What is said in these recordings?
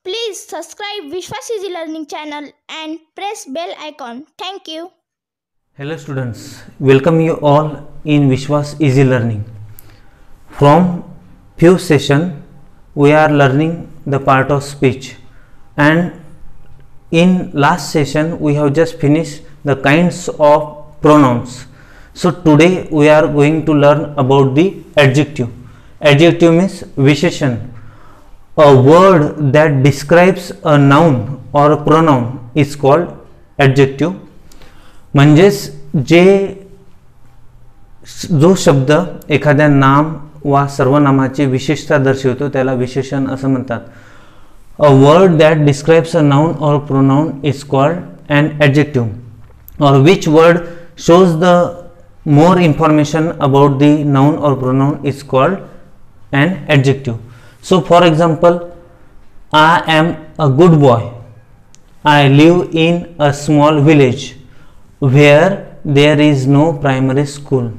Please subscribe Vishwas Easy Learning channel and press bell icon. Thank you. Hello students, welcome you all in Vishwas Easy Learning. From few session we are learning the part of speech, and in last session we have just finished the kinds of pronouns. So today we are going to learn about the adjective. Adjective means visheshan. A word that describes a noun or a pronoun is called adjective. म्हणजेच जो शब्द एखाद्या नाम वा सर्वनामाची विशेषता दर्शवतो त्याला विशेषण असं म्हणतात. A word that describes a noun or pronoun is called an adjective, or which word shows the more information about the noun or pronoun is called an adjective. So for example, I am a good boy. I live in a small village where there is no primary school.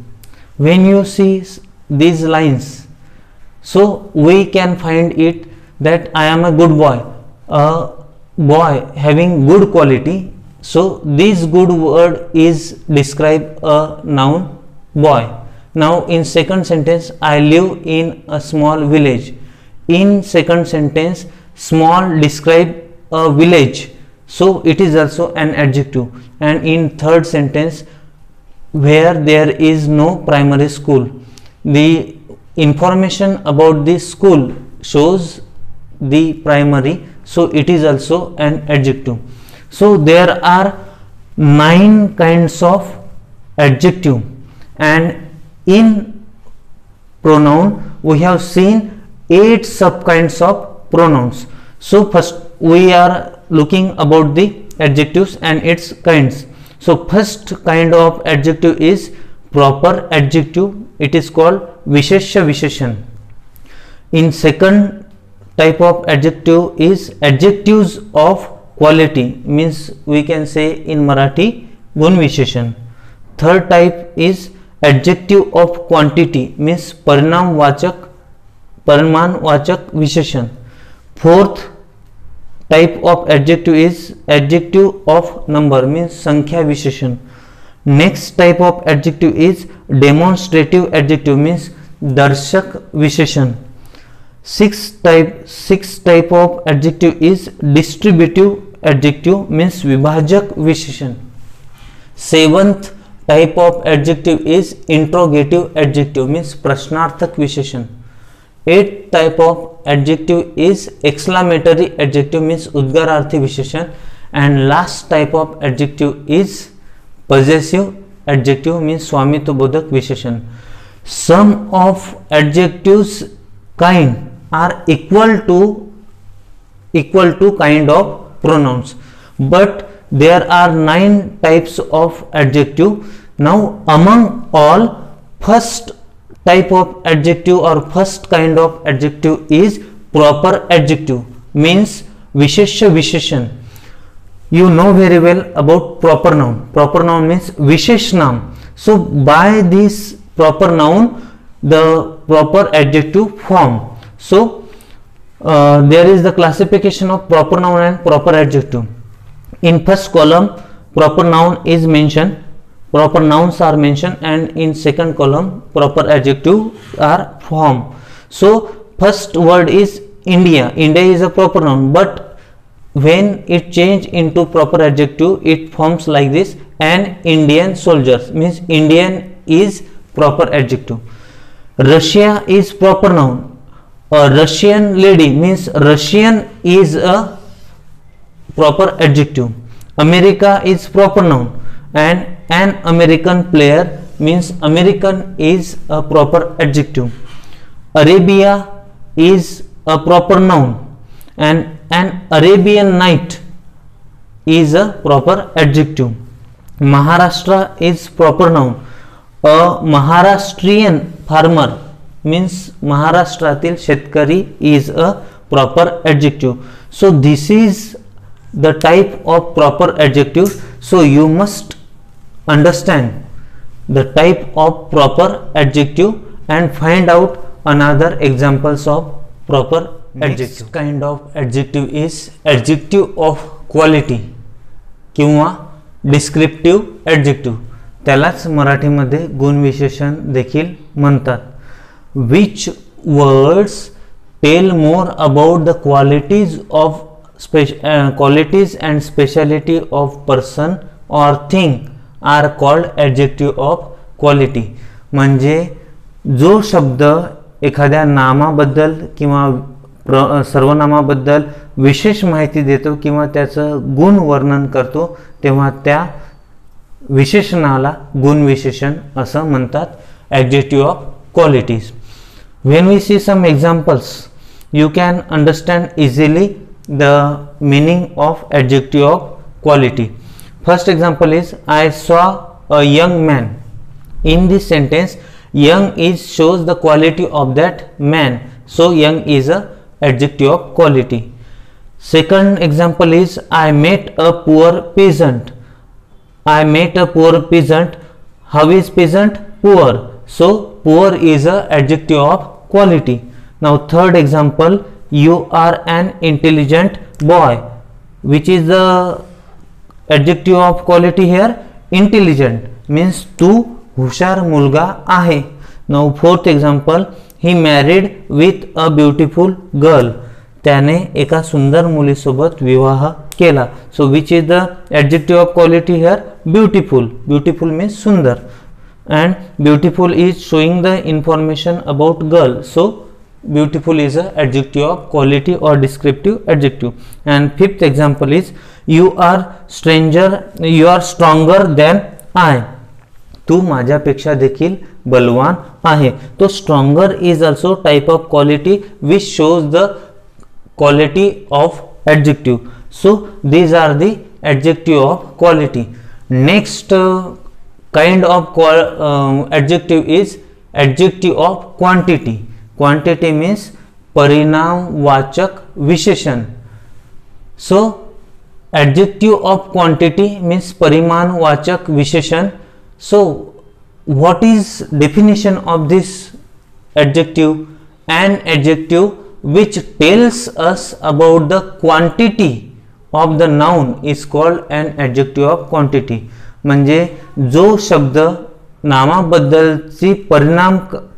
When you see these lines, so we can find it that I am a good boy, a boy having good quality. So this good word is describe a noun boy. Now in second sentence, I live in a small village. In second sentence, small describe a village, so it is also an adjective. And in third sentence, where there is no primary school, the information about the school shows the primary, so it is also an adjective. So there are 9 kinds of adjective, and in pronoun we have seen 8 sub kinds of pronouns. So first we are looking about the adjectives and its kinds. So first kind of adjective is proper adjective. It is called vishesha visheshan. In second type of adjective is adjectives of quality, means we can say in Marathi gun visheshan. Third type is adjective of quantity, means परिमाणवाचक विशेषण. Fourth type of adjective is adjective of number, means संख्या विशेषण. Next type of adjective is demonstrative adjective, means दर्शक विशेषण. Sixth type of adjective is distributive adjective, means विभाजक विशेषण. Seventh type of adjective is interrogative adjective, means प्रश्नार्थक विशेषण. Eighth type of adjective is exclamatory adjective, means उद्गारार्थी विशेषण. And last type of adjective is possessive adjective, means स्वामित्वबोधक विशेषण. Some of adjectives kind are equal to kind of pronouns, but there are 9 types of adjective. Now among all, first type of adjective or first kind of adjective is proper adjective, means vishesha visheshan. You know very well about proper noun. Proper noun means vishesh naam. So by this proper noun the proper adjective form. So there is the classification of proper noun and proper adjective. In first column proper noun is mentioned, proper nouns are mentioned, and in second column proper adjective are formed. So first word is India. India is a proper noun, but when it change into proper adjective it forms like this: an Indian soldiers, means Indian is proper adjective. Russia is proper noun. A Russian lady, means Russian is a proper adjective. America is proper noun, and an American player, means American is a proper adjective. Arabia is a proper noun, and an Arabian night is a proper adjective. Maharashtra is proper noun. A Maharashtrian farmer, means Maharashtratil शेतकरी is a proper adjective. So this is the type of proper adjective. So you must understand the type of proper adjective and find out another examples of proper Next kind of adjective is adjective of quality किंवा descriptive adjective. त्यालाच मराठीमध्ये गुणविशेषण देखील म्हणतात. Which words tell more about the qualities and speciality of person or thing are called adjective of quality. म्हणजे जो शब्द एखाद्या नामाबद्दल किंवा सर्वनामाबद्दल विशेष माहिती देतो किंवा त्याचं गुण वर्णन करतो तेव्हा त्या विशेषणाला गुणविशेषण असं म्हणतात, adjective of qualities. When we see some examples, you can understand easily the meaning of adjective of quality. First example is, I saw a young man. In this sentence, young is shows the quality of that man, so young is a adjective of quality. Second example is, I met a poor peasant. I met a poor peasant. How is peasant? Poor. So poor is a adjective of quality. Now third example, you are an intelligent boy. Which is the adjective of quality here? Intelligent means तू हुशार मुलगा आहे. Now fourth example, he married with a beautiful girl. त्याने एका सुंदर मुलीसोबत विवाह केला. So which is the adjective of quality here? Beautiful. Beautiful means सुंदर, and beautiful is showing the information about girl, so beautiful is a adjective of quality or descriptive adjective. And fifth example is, you are stronger than I. तू माझ्यापेक्षा देखील बलवान आहे. तो stronger is also type of quality which shows the quality of adjective. So these are the adjective of quality. Next kind of adjective is adjective of quantity. Quantity means परिणामवाचक विशेषण. So adjective of quantity means परिमाणवाचक विशेषण. So what is definition of this adjective? An adjective which tells us about the quantity of the noun is called an adjective of quantity. म्हणजे जो शब्द नामाबद्दलची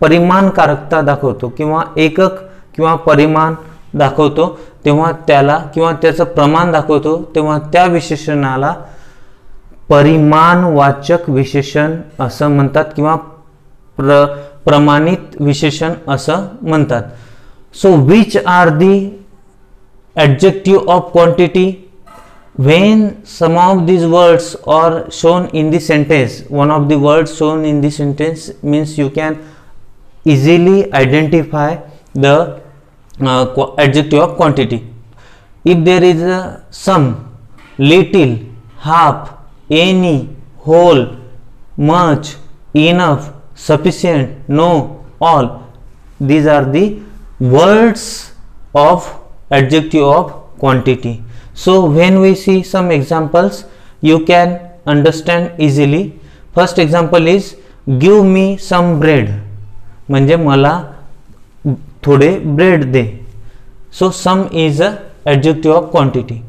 परिमाणकारकता दाखवतो किंवा एकक किंवा परिमाण दाखवतो तेव्हा त्याला किंवा त्याचं प्रमाण दाखवतो तेव्हा त्या विशेषणाला परिमाणवाचक विशेषण असं म्हणतात किंवा प्रमाणित विशेषण असं म्हणतात. So which are the adjective of quantity? When some of these words are shown in the sentence, one of the words shown in the sentence means you can easily identify the adjective of quantity. If there is a some, little, half, any, whole, much, enough, sufficient, no, all, these are the words of adjective of quantity. So when we see some examples, you can understand easily. First example is, give me some bread. म्हणजे मला थोडे bread they. So some is a adjective of quantity.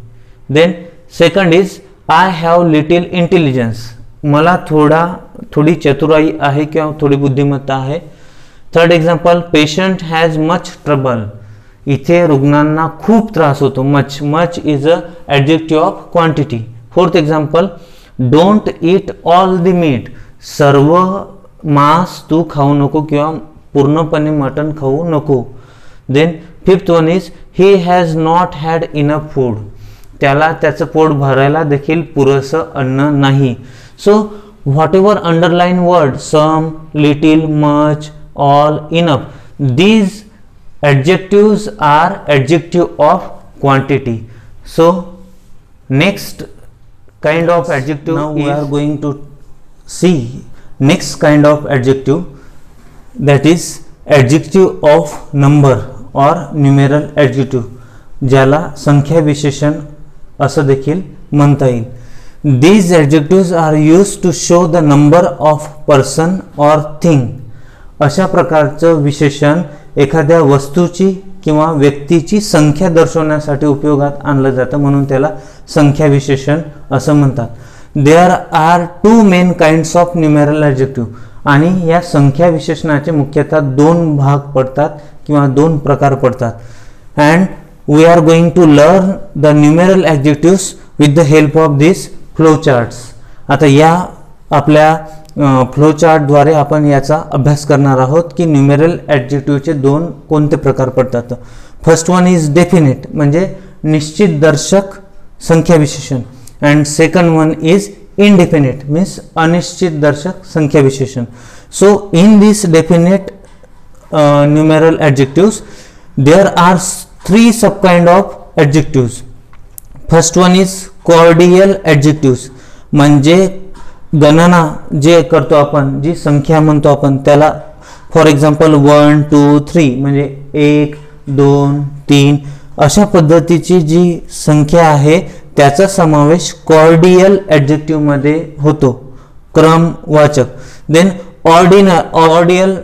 Then second is, I have little intelligence. मला थोडी चतुराई आहे किंवा थोडी बुद्धिमत्ता आहे. Third example, patient has much trouble. इथे रुग्णांना खूप त्रास होतो. Much, much is a adjective of quantity. Fourth example, don't eat all the meat. सर्व मांस तू खाऊ नको किंवा पूर्णपणे मटण खाऊ नको. Then fifth one is, he has not had enough food. त्याला त्याचं पोट भरायला देखील पुरेसं अन्न नाही. So whatever underline word, some, little, much, all, enough, these adjectives are adjective of quantity. So next kind of adjective, now we are going to see next kind of adjective, that is adjective of number or numeral adjective, ज्याला संख्या विशेषण असं देखील म्हणता येईल. These adjectives are used to show the number of person or thing. अशा प्रकारचं विशेषण एखाद्या वस्तूची किंवा व्यक्तीची संख्या दर्शवण्यासाठी उपयोगात आणलं जातं, म्हणून त्याला संख्या विशेषण असं म्हणतात. There are 2 main kinds of numeral adjective. आणि या संख्या विशेषणाचे मुख्यतः 2 भाग पडतात किंवा 2 प्रकार पडतात. And we are going to learn the numeral adjectives with the help of this flow charts. आता या आपल्या फ्लो चार्टद्वारे आपण याचा अभ्यास करणार आहोत की न्यूमेरल ॲडजेक्टिव्हचे 2 कोणते प्रकार पडतात. फर्स्ट वन इज डेफिनेट म्हणजे निश्चित दर्शक संख्या विशेषण. And second one is indefinite means अनिश्चित दर्शक संख्या विशेषण. So in this definite numeral adjectives there are 3 subkind of adjectives. First one is cordial adjectives म्हणजे गणना जे करतो आपण, जी संख्या म्हणतो आपण त्याला, फॉर एक्झाम्पल 1 2 3 म्हणजे 1 2 3 अशा पद्धतीची जी संख्या आहे त्याचा समावेश कॉर्डियल ॲडजेक्टिव्ह मध्ये होतो, क्रमवाचक. देन ऑर्डियल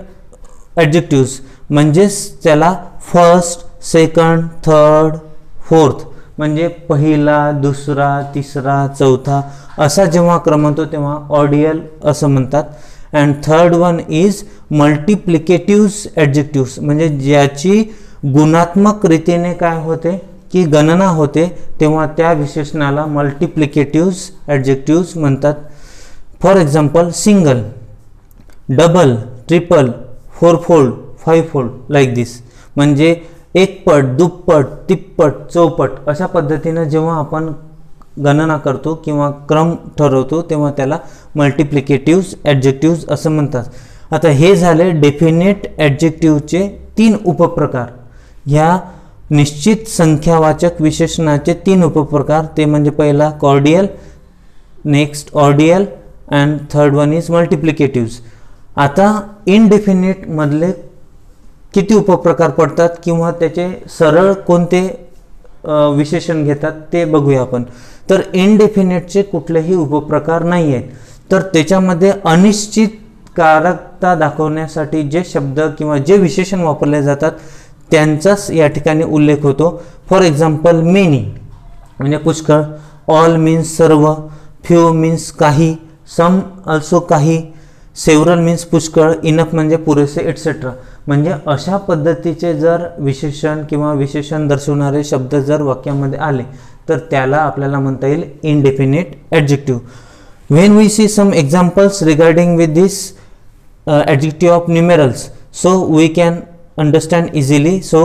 ॲडजेक्टिव्स म्हणजेच त्याला फर्स्ट सेकंड थर्ड फोर्थ म्हणजे पहिला दुसरा तिसरा चौथा असा जेव्हा क्रम होतो तेव्हा ऑर्डियल असं म्हणतात. And third one is multiplicative adjectives म्हणजे ज्याची गुणात्मक रीतीने काय होते की गणना होते तेव्हा त्या विशेषणाला मल्टिप्लिकेटिव्ह ॲडजेक्टिव्स म्हणतात. For example single, double, triple, 4-fold, 5-fold like this म्हणजे एकपट, दुप्पट, तिप्पट, चौपट अशा पद्धतीने जेव्हा आपण गणना करतो किंवा क्रम ठरवतो तेव्हा त्याला मल्टिप्लिकेटिव्ह ॲडजेक्टिव्स असं म्हणतात. आता हे झाले डेफिनेट ॲडजेक्टिव्हचे 3 उपप्रकार. ह्या निश्चित संख्यावाचक विशेषणाचे 3 उपप्रकार, ते म्हणजे पहिला cardinal, next ordinal and third one is multiplicatives. आता इनडेफिनिट मधले किती उपप्रकार पडतात किंवा त्याचे सरळ कोणते विशेषण घेतात ते बघूया आपण. तर इनडेफिनिटचे कुठलेही उपप्रकार नाही आहेत, तर त्याच्यामध्ये अनिश्चित कारकता दाखवण्यासाठी जे शब्द किंवा जे विशेषण वापरले जातात त्यांचाच या ठिकाणी उल्लेख होतो. फॉर एक्झाम्पल मेनी म्हणजे पुष्कळ, ऑल मीन्स सर्व, फ्यू मीन्स काही, सम ऑल्सो काही, सेव्हरल मीन्स पुष्कळ, इनफ म्हणजे पुरेसे एटसेट्रा. म्हणजे अशा पद्धतीचे जर विशेषण किंवा विशेषण दर्शवणारे शब्द जर वाक्यामध्ये आले तर त्याला आपल्याला म्हणता येईल indefinite adjective. When we see some examples regarding with this adjective of numerals, so we can understand easily so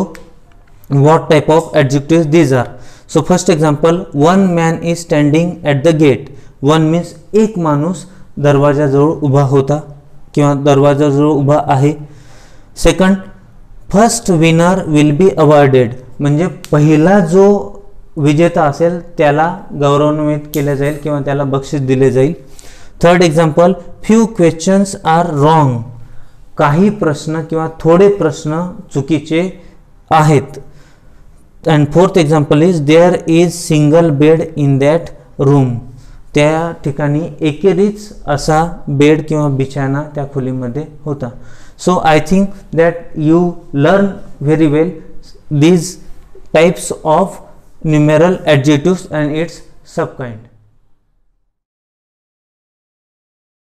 what type of adjectives these are. So first example, one man is standing at the gate. One means एक माणूस दरवाजाजवळ उभा होता किंवा दरवाजाजवळ उभा आहे. Second, first winner will be awarded म्हणजे पहिला जो विजेता असेल त्याला गौरवान्वित केले जाईल किंवा त्याला बक्षीस दिले जाईल. Third example, few questions are wrong काही प्रश्न किंवा थोडे प्रश्न चुकीचे आहेत. And fourth example is there is single bed in that room त्या ठिकाणी एकेरीच असा बेड किंवा बिछाना त्या खोलीमध्ये होता. So I think that you learn very well these types of numeral adjectives and its subkind.